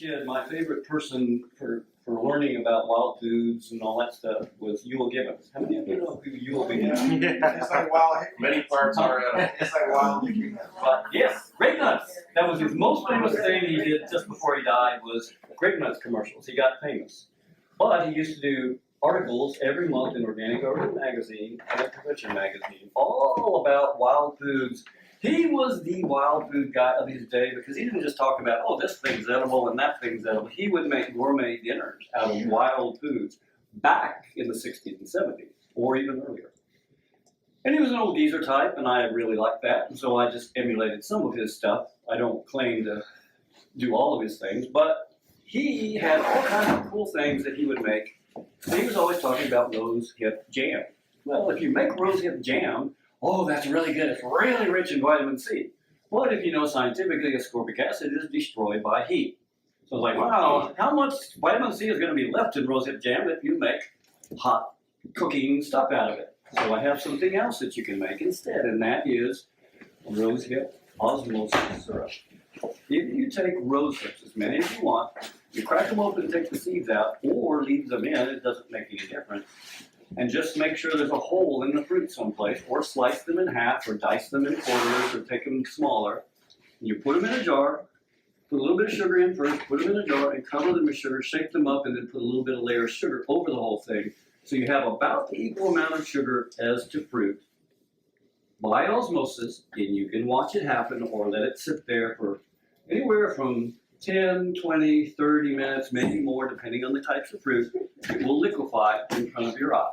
kid, my favorite person for learning about wild foods and all that stuff was Ewell Gibbons. How many of you know who Ewell Gibbons is? It's like wild hickory. Many parts are It's like wild hickory. But yes, grape nuts. That was his most famous thing he did just before he died was grape nuts commercials. He got famous. But he used to do articles every month in Organic Garden Magazine and Prevention Magazine, all about wild foods. He was the wild food guy of his day because he didn't just talk about, oh, this thing's edible and that thing's edible. He would make gourmet dinners out of wild foods back in the 60s and 70s, or even earlier. And he was an old geezer type, and I really liked that, and so I just emulated some of his stuff. I don't claim to do all of his things, but he had all kinds of cool things that he would make. And he was always talking about rose hip jam. Well, if you make rose hip jam, oh, that's really good. It's really rich in vitamin C. But if you know scientifically, ascorbic acid is destroyed by heat. So it's like, wow, how much vitamin C is going to be left in rose hip jam if you make hot cooking stuff out of it? So I have something else that you can make instead, and that is rose hip osmosis syrup. If you take rose hips, as many as you want, you crack them open and take the seeds out, or leave them in, it doesn't make any difference. And just make sure there's a hole in the fruit someplace, or slice them in half, or dice them in quarters, or take them smaller. You put them in a jar, put a little bit of sugar in first, put them in a jar, and cover them with sugar, shake them up, and then put a little bit of layer of sugar over the whole thing. So you have about the equal amount of sugar as to fruit by osmosis, and you can watch it happen or let it sit there for anywhere from 10, 20, 30 minutes, maybe more, depending on the types of fruit. It will liquefy in front of your eyes.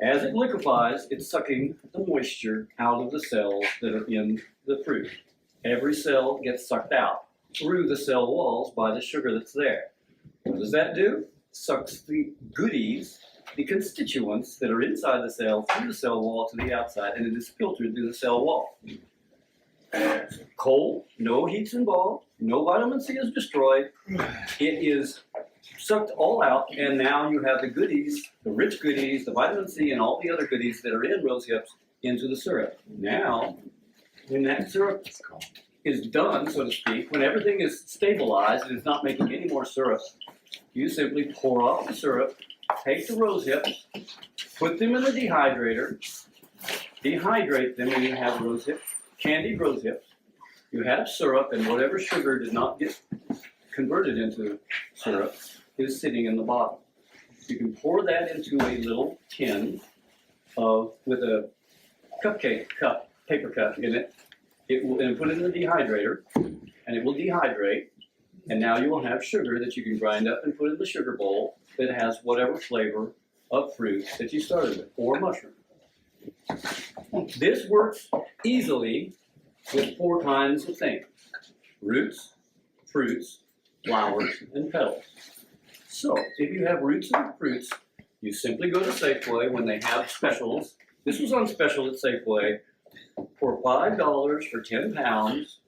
As it liquefies, it's sucking the moisture out of the cells that are in the fruit. Every cell gets sucked out through the cell walls by the sugar that's there. What does that do? Sucks the goodies, the constituents that are inside the cell through the cell wall to the outside, and it is filtered through the cell wall. Cold, no heat's involved, no vitamin C is destroyed. It is sucked all out, and now you have the goodies, the rich goodies, the vitamin C, and all the other goodies that are in rose hips into the syrup. Now, when that syrup is done, so to speak, when everything is stabilized and it's not making any more syrup, you simply pour off the syrup, take the rose hips, put them in the dehydrator, dehydrate them, and you have rose hips, candied rose hips. You have syrup, and whatever sugar did not get converted into syrup is sitting in the bottom. You can pour that into a little tin with a cupcake cup, paper cup in it. And put it in the dehydrator, and it will dehydrate. And now you will have sugar that you can grind up and put in the sugar bowl that has whatever flavor of fruit that you started with, or mushroom. This works easily with 4 kinds of things: roots, fruits, flowers, and petals. So if you have roots and fruits, you simply go to Safeway when they have specials. This was on special at Safeway for $5 for 10 pounds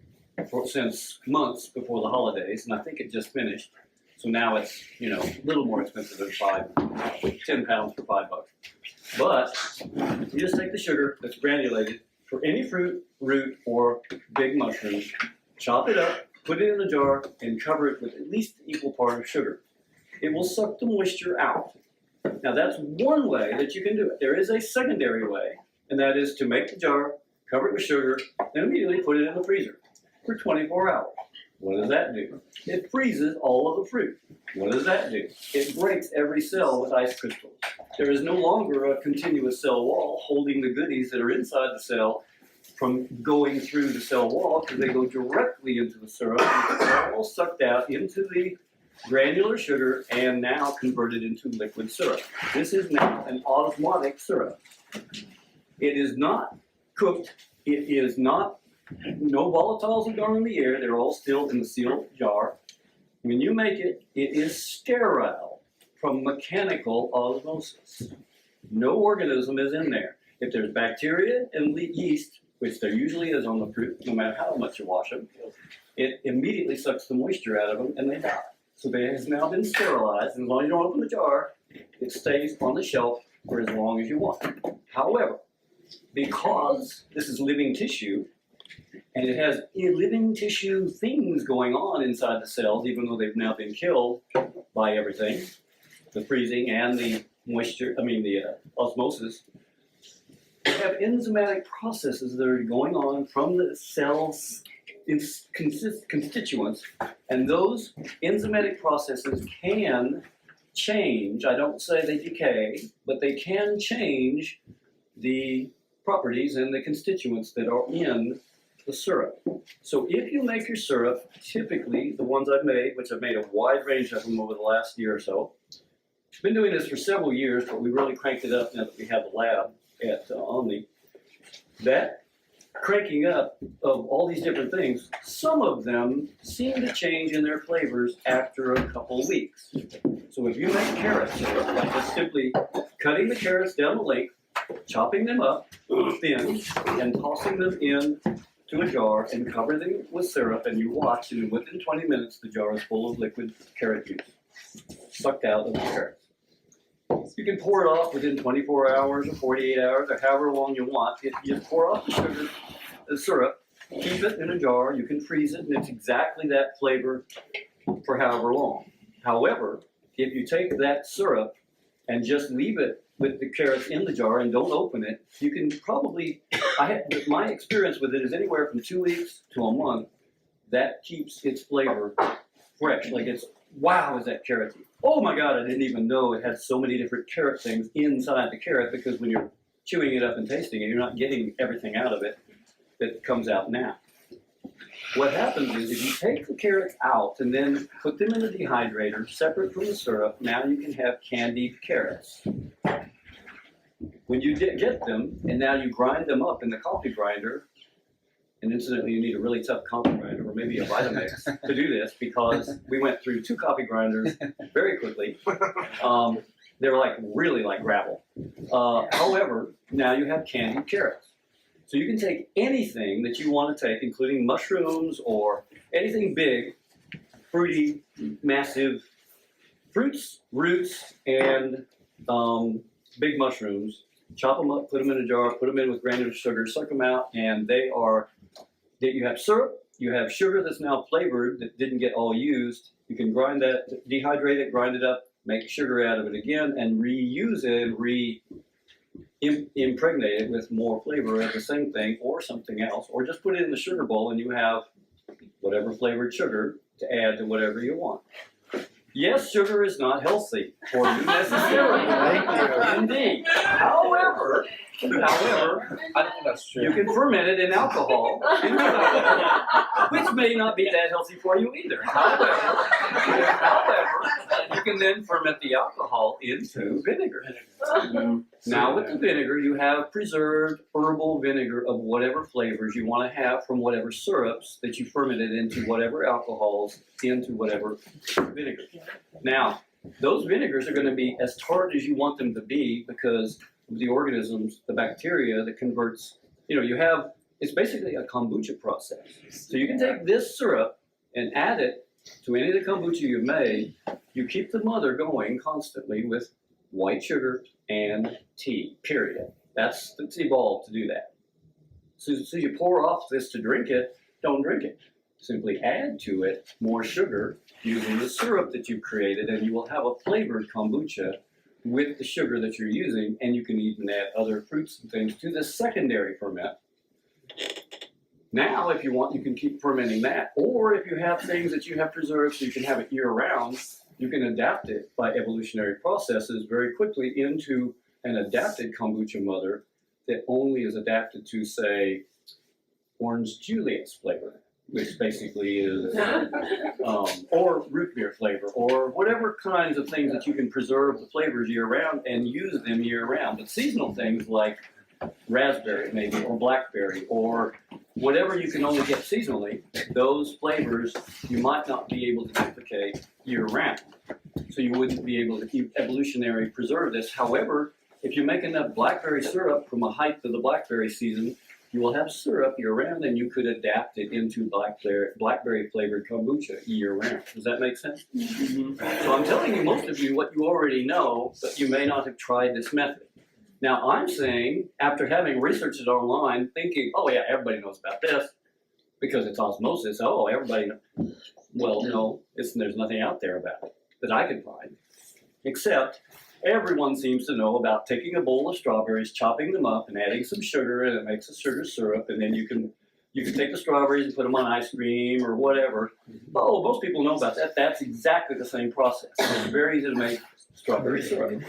since months before the holidays, and I think it just finished. So now it's, a little more expensive than 10 pounds for $5. But you just take the sugar that's granulated for any fruit, root, or big mushroom, chop it up, put it in the jar, and cover it with at least an equal part of sugar. It will suck the moisture out. Now that's one way that you can do it. There is a secondary way, and that is to make the jar, cover it with sugar, then immediately put it in the freezer for 24 hours. What does that do? It freezes all of the fruit. What does that do? It breaks every cell with ice crystals. There is no longer a continuous cell wall holding the goodies that are inside the cell from going through the cell wall, because they go directly into the syrup, and it's all sucked out into the granular sugar and now converted into liquid syrup. This is now an osmotic syrup. It is not cooked. It is not, no volatiles have gone in the air. They're all still in the sealed jar. When you make it, it is sterile from mechanical osmosis. No organism is in there. If there's bacteria and yeast, which there usually is on the fruit, no matter how much you wash them, it immediately sucks the moisture out of them and they die. So they have now been sterilized, and as long as you don't open the jar, it stays on the shelf for as long as you want. However, because this is living tissue, And it has living tissue things going on inside the cells, even though they've now been killed by everything, the freezing and the moisture, the osmosis. You have enzymatic processes that are going on from the cell's constituents, and those enzymatic processes can change, I don't say they decay, but they can change the properties and the constituents that are in the syrup. So if you make your syrup, typically the ones I've made, which I've made a wide range of them over the last year or so, I've been doing this for several years, but we really cranked it up now that we have the lab at Omni. That cranking up of all these different things, some of them seem to change in their flavors after a couple weeks. So if you make carrot syrup, like just simply cutting the carrots down the length, chopping them up thin, and tossing them in to a jar and cover them with syrup, and you watch, and within 20 minutes the jar is full of liquid carrot juice, sucked out of the carrots. You can pour it off within 24 hours or 48 hours or however long you want. If you pour off the sugar, the syrup, keep it in a jar, you can freeze it, and it's exactly that flavor for however long. However, if you take that syrup and just leave it with the carrots in the jar and don't open it, you can probably, my experience with it is anywhere from 2 weeks to a month. That keeps its flavor fresh. Like it's, wow, is that carroty? Oh my God, I didn't even know it had so many different carrot things inside the carrot, because when you're chewing it up and tasting it, you're not getting everything out of it that comes out now. What happens is if you take the carrots out and then put them in the dehydrator, separate from the syrup, now you can have candied carrots. When you get them, and now you grind them up in the coffee grinder, and incidentally, you need a really tough coffee grinder or maybe a Vitamix to do this, because we went through 2 coffee grinders very quickly. They were really like gravel. However, now you have candied carrots. So you can take anything that you want to take, including mushrooms or anything big, fruity, massive fruits, roots, and big mushrooms. Chop them up, put them in a jar, put them in with granulated sugar, suck them out, and you have syrup, you have sugar that's now flavored that didn't get all used. You can grind that, dehydrate it, grind it up, make sugar out of it again, and reuse it, impregnate it with more flavor of the same thing or something else, or just put it in the sugar bowl and you have whatever flavored sugar to add to whatever you want. Yes, sugar is not healthy for you necessarily. Indeed. However, I think that's true. you can ferment it in alcohol, which may not be that healthy for you either. However, you can then ferment the alcohol into vinegar. Now with the vinegar, you have preserved herbal vinegar of whatever flavors you want to have from whatever syrups that you fermented into whatever alcohols into whatever vinegar. Now, those vinegars are going to be as tart as you want them to be, because the organisms, the bacteria that converts, it's basically a kombucha process. So you can take this syrup and add it to any of the kombucha you've made. You keep the mother going constantly with white sugar and tea, period. It's evolved to do that. So you pour off this to drink it, don't drink it. Simply add to it more sugar using the syrup that you've created, and you will have a flavored kombucha with the sugar that you're using, and you can even add other fruits and things to this secondary ferment. Now, if you want, you can keep fermenting that, or if you have things that you have preserved so you can have it year-round, you can adapt it by evolutionary processes very quickly into an adapted kombucha mother that only is adapted to, say, Orange Julius flavor, which basically is, or root beer flavor, or whatever kinds of things that you can preserve the flavors year-round and use them year-round. But seasonal things like raspberry maybe, or blackberry, or whatever you can only get seasonally, those flavors you might not be able to duplicate year-round. So you wouldn't be able to keep evolutionary preserve this. However, if you make enough blackberry syrup from a height of the blackberry season, you will have syrup year-round, and you could adapt it into blackberry-flavored kombucha year-round. Does that make sense? Mm-hmm. So I'm telling you, most of you, what you already know, but you may not have tried this method. Now, I'm saying, after having researched it online, thinking, oh yeah, everybody knows about this, because it's osmosis. Oh, everybody. Well, no, there's nothing out there about it that I could find, except everyone seems to know about taking a bowl of strawberries, chopping them up, and adding some sugar, and it makes a sugar syrup, and then you can take the strawberries and put them on ice cream or whatever. Oh, most people know about that. That's exactly the same process. It's very easy to make strawberry syrup.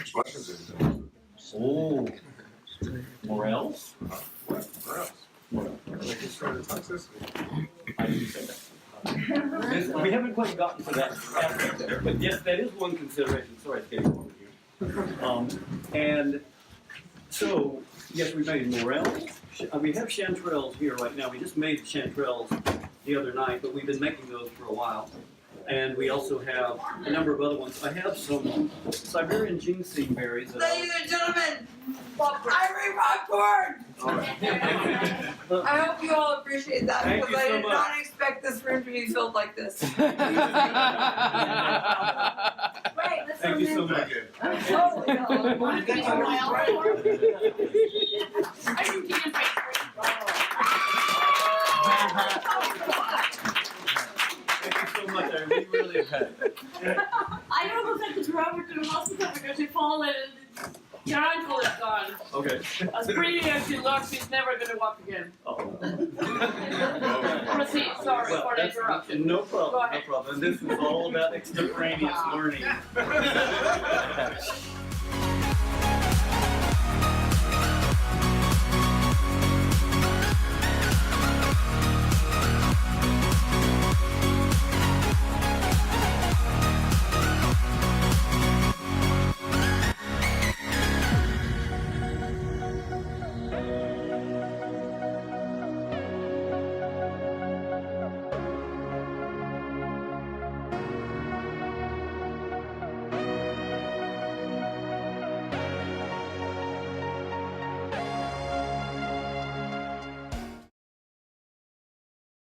Oh, Morels? I didn't say that. We haven't quite gotten to that aspect there, but yes, that is one consideration. Sorry, it's getting over here. And so, yes, we made morels. We have chanterelles here right now. We just made chanterelles the other night, but we've been making those for a while. And we also have a number of other ones. I have some Siberian ginseng berries. Ladies and gentlemen, Ivory popcorn! I hope you all appreciate that Thank because you I so did much. not expect this room to be filled like this. Right, let's Thank you so much. Holy hell. Want to finish your wild card? I think you can pay for it. Thank you so much. I really appreciate it. I almost had to drive her to the hospital because she fallen and your ankle is gone. Okay. As pretty as she looks, she's never going to walk again. Oh. Proceed, sorry Well, for the that's interruption. no Go problem, no ahead. problem. This is all about extemporaneous learning.